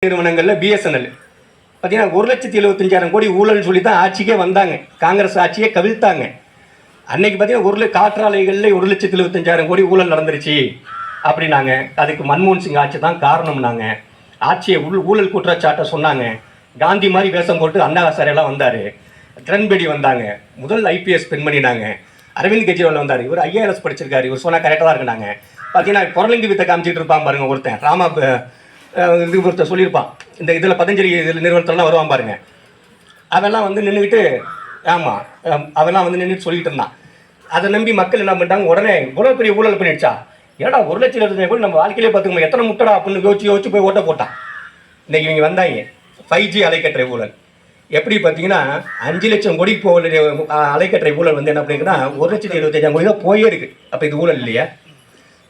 நிறுவனங்கள்ல பிஎஸ்என்எல் பார்த்தீங்கன்னா 1,75,000 கோடி ஊழல் சொல்லி தான் ஆட்சிக்கே வந்தாங்க. காங்கிரஸ் ஆட்சியை கவிழ்த்தாங்க. அன்னைக்கு பார்த்தீங்கன்னா காற்றாலைகளில் 1,75,000 கோடி ஊழல் நடந்துருச்சு அப்படின்னாங்க. அதுக்கு மன்மோகன் சிங் ஆட்சி தான் காரணம்னாங்க. ஆட்சியை ஊழல் குற்றச்சாட்டை சொன்னாங்க. காந்தி மாதிரி வேஷம் போட்டு அண்ணா ஹசாரேலாம் வந்தார். கிரண்பேடி வந்தாங்க. முதல் ஐபிஎஸ் பெண்மணினாங்க. அரவிந்த் கெஜ்ரிவால் வந்தார். இவர் ஐஏஎஸ் படிச்சிருக்காரு. இவர் சொன்னால் கரெக்டாக தான் இருக்குனாங்க. பார்த்தீங்கன்னா புரளிங்கு வித்தை காமிச்சிட்டு இருப்பான் பாருங்க ஒருத்தன் ராமா இது ஒருத்தர் சொல்லியிருப்பான். இந்த இதில் பதஞ்சலி நிறுவனத்திலலாம் வருவான் பாருங்க. அதெல்லாம் வந்து நின்றுக்கிட்டு ஆமாம் அதெல்லாம் வந்து நின்றுட்டு சொல்லிட்டு இருந்தான். அதை நம்பி மக்கள் என்ன பண்ணிட்டாங்க, உடனே இவ்வளோ பெரிய ஊழல் பண்ணிடுச்சா, ஏடா 1,25,000 கோடி நம்ம வாழ்க்கையிலே பார்த்துக்கணும், எத்தனை முட்டடா அப்படின்னு யோசிச்சு போய் ஓட்ட போட்டான். இன்னைக்கு இவங்க வந்தாங்க 5G அலைக்கற்றை ஊழல். எப்படி பார்த்தீங்கன்னா 5 லட்சம் கோடி அலைக்கற்றை ஊழல் வந்து என்ன பண்ணிருக்குன்னா 1,75,000 கோடி தான் போயே இருக்கு. அப்போ இது ஊழல் இல்லையா?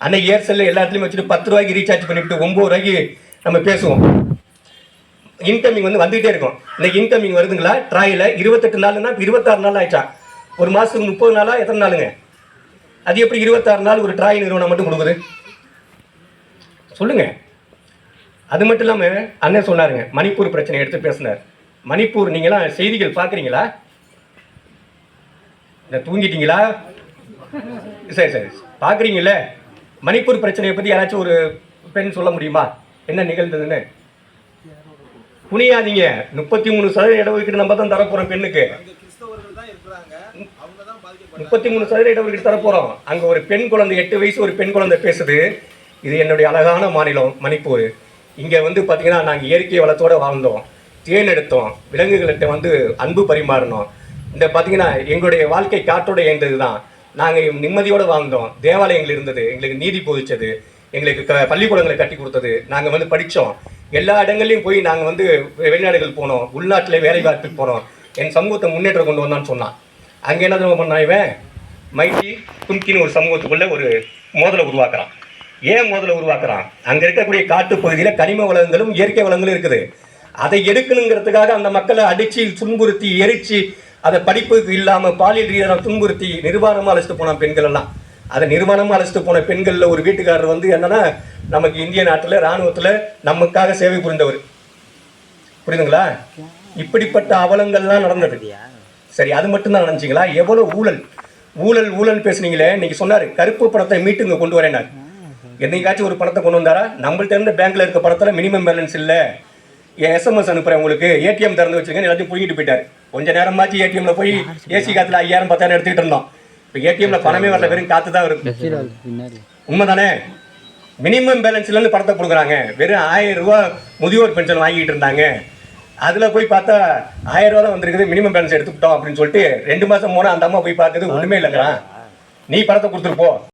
அன்னைக்கு ஏர்செல்ல எல்லா இடத்துலையும் வச்சுட்டு 10 ரூபாய்க்கு ரீசார்ஜ் பண்ணிவிட்டு 9 ரூபாய்க்கு நம்ம பேசுவோம். இன்கமிங் வந்து வந்துகிட்டே இருக்கும். இன்னைக்கு இன்கமிங் வருதுங்களா ட்ராயில் 28 நாள்னா 26 நாள் ஆயிடுச்சா? ஒரு மாதத்துக்கு 30 நாளா எத்தனை நாளுங்க? அது எப்படி 26 நாள் ஒரு ட்ராய் நிறுவனம் மட்டும் கொடுக்குது சொல்லுங்க. அது மட்டும் இல்லாமல் அண்ணன் சொன்னாருங்க, மணிப்பூர் பிரச்சனை எடுத்து பேசினார். மணிப்பூர் நீங்களாம் செய்திகள் பார்க்குறீங்களா? இந்த தூங்கிட்டீங்களா? சரி சரி பார்க்குறீங்களே. மணிப்பூர் பிரச்சனையை பற்றி யாராச்சும் ஒரு பெண் சொல்ல முடியுமா என்ன நிகழ்ந்ததுன்னு? புனியாதீங்க. 33% இடஒதுக்கீடு நம்ம தான் தரப்போகிறோம். பெண்ணுக்கு 33% இடஒதுக்கீடு தரப்போகிறோம். அங்கே ஒரு பெண் குழந்தை 8 வயசு ஒரு பெண் குழந்தை பேசுது. இது என்னுடைய அழகான மாநிலம் மணிப்பூர். இங்கே வந்து பார்த்தீங்கன்னா நாங்கள் இயற்கை வளத்தோடு வாழ்ந்தோம், தேன் எடுத்தோம், விலங்குகள்கிட்ட வந்து அன்பு பரிமாறினோம். இந்த பார்த்தீங்கன்னா எங்களுடைய வாழ்க்கை காற்றோடு இயந்தது தான். நாங்கள் நிம்மதியோடு வாழ்ந்தோம். தேவாலயங்கள் இருந்தது, எங்களுக்கு நீதி போதிச்சது, எங்களுக்கு பள்ளிக்கூடங்களை கட்டி கொடுத்தது, நாங்கள் வந்து படித்தோம். எல்லா இடங்கள்லையும் போய் நாங்கள் வந்து வெளிநாடுகள் போனோம், உள்நாட்டில் வேலை வாய்ப்புக்கு போனோம், என் சமூகத்தை முன்னேற்றம் கொண்டு வந்தான்னு சொன்னான். அங்கே என்ன பண்ணான் இவன்? மைட்டி தும்கின்னு ஒரு சமூகத்துக்குள்ளே ஒரு மோதலை உருவாக்குறான். ஏன் மோதலை உருவாக்குறான்? அங்கே இருக்கக்கூடிய காட்டு பகுதியில் கனிம வளங்களும் இயற்கை வளங்களும் இருக்குது. அதை எடுக்கணுங்கிறதுக்காக அந்த மக்களை அடித்து துன்புறுத்தி எரித்து அதை படிப்புக்கு இல்லாமல் பாலியல் ரீதியாக துன்புறுத்தி நிர்வாணமாக அழைச்சிட்டு போனான் பெண்கள் எல்லாம். அதை நிர்வாணமாக அழைச்சிட்டு போன பெண்களில் ஒரு வீட்டுக்காரர் வந்து என்னன்னா நமக்கு இந்திய நாட்டில் இராணுவத்தில் நமக்காக சேவை புரிந்தவர். புரியுதுங்களா? இப்படிப்பட்ட அவலங்கள்லாம் நடந்தது. சரி, அது மட்டும்தான் நினைச்சிங்களா? எவ்வளோ ஊழல் ஊழல் ஊழல் பேசுனீங்களே. இன்னைக்கு சொன்னார் கருப்பு பணத்தை மீட்டு இங்கே கொண்டு வரேனார். என்னைக்காச்சும் ஒரு பணத்தை கொண்டு வந்தாரா? நம்மள்ட்ட இருந்த பேங்க்ல இருக்க பணத்தில் மினிமம் பேலன்ஸ் இல்லை, எஸ்எம்எஸ் அனுப்புகிறேன் உங்களுக்கு, ஏடிஎம் திறந்து வச்சுருங்க, எல்லாத்தையும் பிடிக்கிட்டு போயிட்டார். கொஞ்சம் நேரமாச்சு ஏடிஎம்ல போய் ஏசி காத்துல 5,000 10,000 எடுத்துக்கிட்டு இருந்தோம். இப்போ ஏடிஎம்ல பணமே வரல, வெறும் காத்து தான் இருக்கு. உண்மைதானே? மினிமம் பேலன்ஸ்லேருந்து பணத்தை கொடுக்குறாங்க. வெறும் 1000 ரூபா முதியோர் பென்ஷன் வாங்கிட்டு இருந்தாங்க. அதில் போய் பார்த்தா 1000 ரூபா தான் வந்திருக்குது, மினிமம் பேலன்ஸ் எடுத்துக்கிட்டோம் அப்படின்னு சொல்லிட்டு 2 மாதம் போனால் அந்த அம்மா போய் பார்க்குது, ஒன்றுமே இல்லைங்கிறான். நீ பணத்தை கொடுத்துட்டு போ.